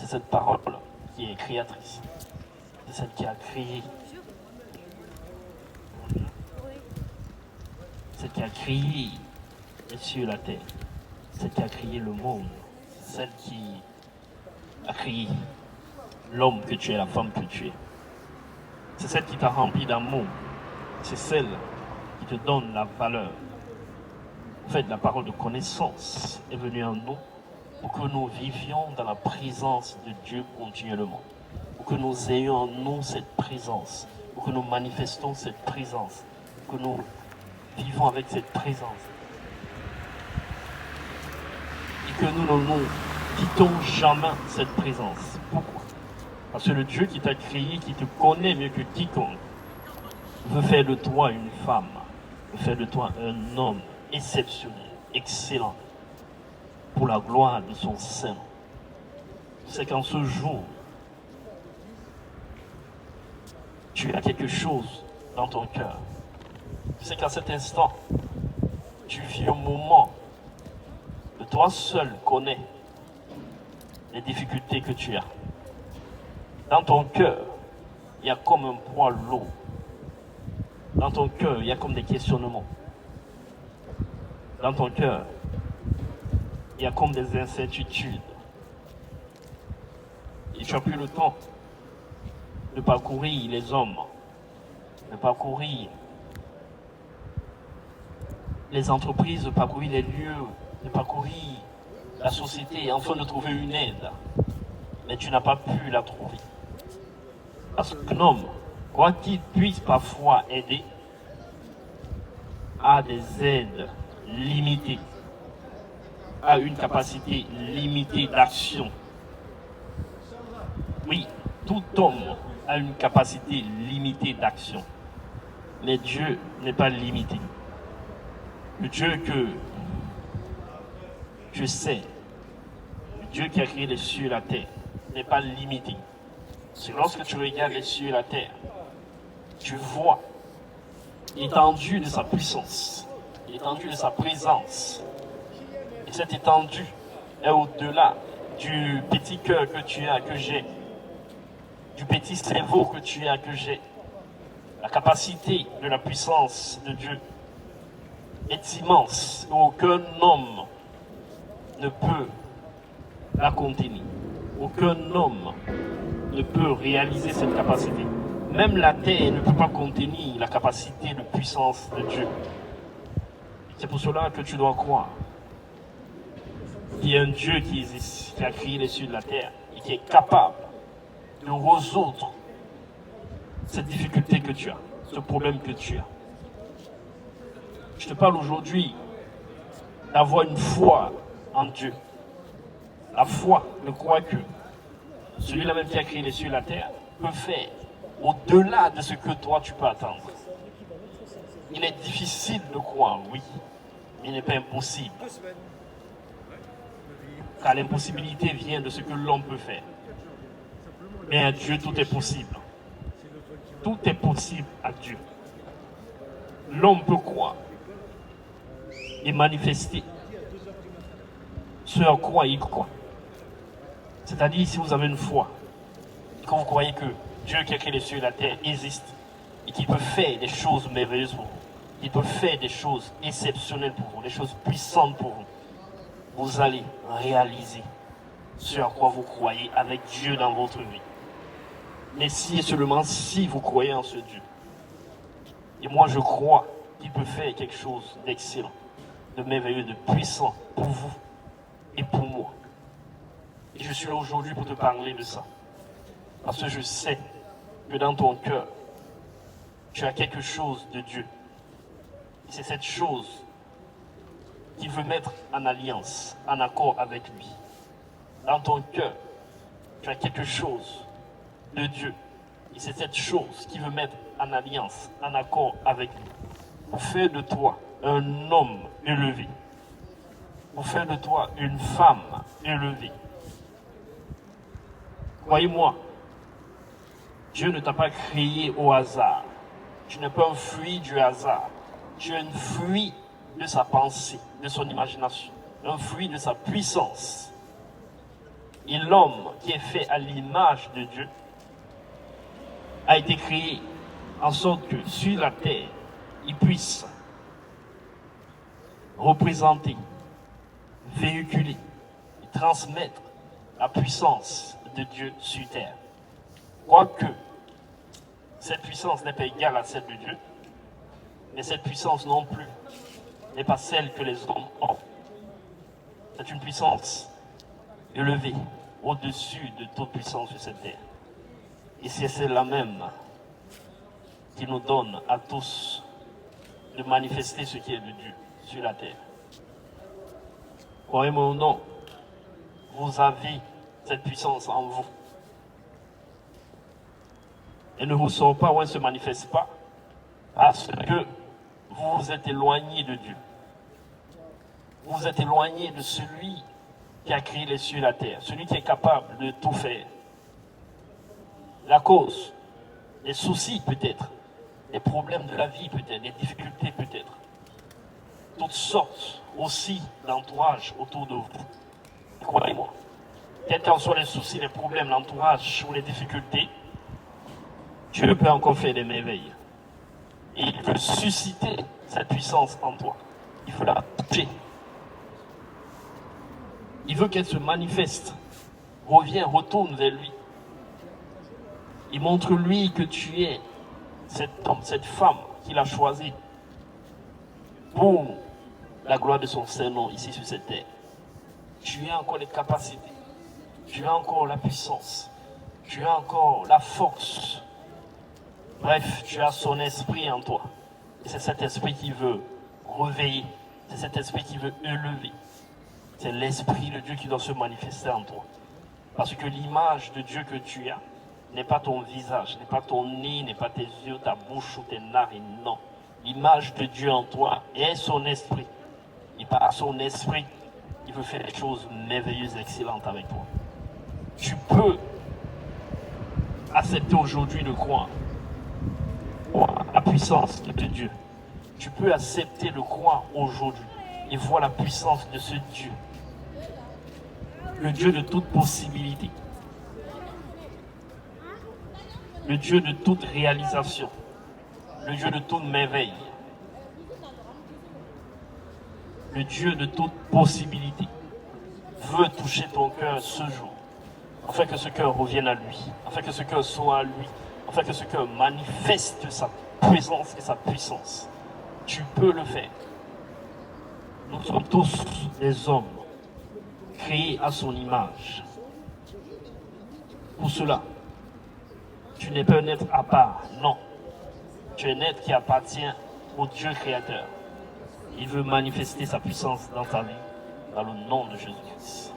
C'est cette parole qui est créatrice. C'est celle qui a créé. Celle qui a créé les cieux et la terre. Celle qui a créé le monde. Celle qui a créé l'homme que tu es, la femme que tu es. C'est celle qui t'a rempli d'amour. C'est celle qui te donne la valeur. En fait, la parole de connaissance est venue en nous pour que nous vivions dans la présence de Dieu continuellement. Pour que nous ayons en nous cette présence. Pour que nous manifestons cette présence. Pour que nous vivons avec cette présence. Et que nous ne nous quittons jamais cette présence. Pourquoi? Parce que le Dieu qui t'a créé, qui te connaît mieux que quiconque, veut faire de toi une femme, veut faire de toi un homme exceptionnel, excellent, pour la gloire de son sein. C'est qu'en ce jour, tu as quelque chose dans ton cœur. C'est qu'à cet instant, tu vis un moment que toi seul connais les difficultés que tu as. Dans ton cœur, il y a comme un poids lourd. Dans ton cœur, il y a comme des questionnements. Dans ton cœur, il y a comme des incertitudes. Et tu n'as plus le temps de parcourir les hommes, de parcourir les entreprises, de parcourir les lieux, de parcourir la société, afin de trouver une aide. Mais tu n'as pas pu la trouver. Parce qu'un homme, quoi qu'il puisse parfois aider, a des aides limitées, a une capacité limitée d'action. Oui, tout homme a une capacité limitée d'action. Mais Dieu n'est pas limité. Le Dieu que je sais, le Dieu qui a créé les cieux et la terre, n'est pas limité. C'est lorsque tu regardes les cieux et la terre, tu vois l'étendue de sa puissance, l'étendue de sa présence. Et cette étendue est au-delà du petit cœur que tu as, que j'ai, du petit cerveau que tu as, que j'ai. La capacité de la puissance de Dieu est immense. Aucun homme ne peut la contenir. Aucun homme ne peut réaliser cette capacité. Même la terre ne peut pas contenir la capacité de puissance de Dieu. C'est pour cela que tu dois croire qu'il y a un Dieu qui existe, qui a créé les cieux de la terre et qui est capable de résoudre cette difficulté que tu as, ce problème que tu as. Je te parle aujourd'hui d'avoir une foi en Dieu. La foi ne croit que celui-là même qui a créé les cieux et la terre peut faire au-delà de ce que toi tu peux attendre. Il est difficile de croire, oui, mais il n'est pas impossible. Car l'impossibilité vient de ce que l'homme peut faire. Mais à Dieu, tout est possible. Tout est possible à Dieu. L'homme peut croire et manifester ce à quoi il croit. C'est-à-dire, si vous avez une foi, quand vous croyez que Dieu qui a créé les cieux et la terre existe et qu'il peut faire des choses merveilleuses pour vous, qu'il peut faire des choses exceptionnelles pour vous, des choses puissantes pour vous, vous allez réaliser ce à quoi vous croyez avec Dieu dans votre vie. Mais si et seulement si vous croyez en ce Dieu. Et moi je crois qu'il peut faire quelque chose d'excellent, de merveilleux, de puissant pour vous et pour moi. Et je suis là aujourd'hui pour te parler de ça. Parce que je sais que dans ton cœur, tu as quelque chose de Dieu. Et c'est cette chose qu'il veut mettre en alliance, en accord avec lui. Dans ton cœur, tu as quelque chose de Dieu. Et c'est cette chose qu'il veut mettre en alliance, en accord avec lui. Pour faire de toi un homme élevé. Pour faire de toi une femme élevée. Croyez-moi, Dieu ne t'a pas créé au hasard. Tu n'es pas un fruit du hasard. Tu es un fruit de sa pensée, de son imagination. Un fruit de sa puissance. Et l'homme qui est fait à l'image de Dieu a été créé en sorte que sur la terre, il puisse représenter, véhiculer et transmettre la puissance de Dieu sur terre. Quoique cette puissance n'est pas égale à celle de Dieu, mais cette puissance non plus n'est pas celle que les hommes ont. C'est une puissance élevée au-dessus de toute puissance sur cette terre. Et c'est celle-là même qui nous donne à tous de manifester ce qui est de Dieu sur la terre. Croyez-moi ou non, vous avez cette puissance en vous. Elle ne vous sort pas ou elle ne se manifeste pas parce que vous vous êtes éloigné de Dieu. Vous vous êtes éloigné de celui qui a créé les cieux et la terre, celui qui est capable de tout faire. La cause, les soucis peut-être, les problèmes de la vie peut-être, les difficultés peut-être, toutes sortes aussi d'entourage autour de vous. Croyez-moi, quels qu'en soient les soucis, les problèmes, l'entourage ou les difficultés, Dieu peut encore faire des merveilles. Et il veut susciter cette puissance en toi. Il faut la toucher. Il veut qu'elle se manifeste. Reviens, retourne vers lui. Il montre-lui que tu es cet homme, cette femme qu'il a choisie pour la gloire de son Saint-Nom ici sur cette terre. Tu as encore les capacités. Tu as encore la puissance. Tu as encore la force. Bref, tu as son esprit en toi. Et c'est cet esprit qui veut réveiller. C'est cet esprit qui veut élever. C'est l'esprit de Dieu qui doit se manifester en toi. Parce que l'image de Dieu que tu as n'est pas ton visage, n'est pas ton nez, n'est pas tes yeux, ta bouche ou tes narines. Non. L'image de Dieu en toi est son esprit. Et par son esprit, il veut faire des choses merveilleuses, excellentes avec toi. Tu peux accepter aujourd'hui de croire la puissance de Dieu. Tu peux accepter de croire aujourd'hui et voir la puissance de ce Dieu. Le Dieu de toute possibilité. Le Dieu de toute réalisation. Le Dieu de toute merveille. Le Dieu de toute possibilité veut toucher ton cœur ce jour, afin que ce cœur revienne à lui, afin que ce cœur soit à lui, afin que ce cœur manifeste sa présence et sa puissance. Tu peux le faire. Nous sommes tous des hommes créés à son image. Pour cela, tu n'es pas un être à part, non. Tu es un être qui appartient au Dieu créateur. Il veut manifester sa puissance dans ta vie, dans le nom de Jésus-Christ.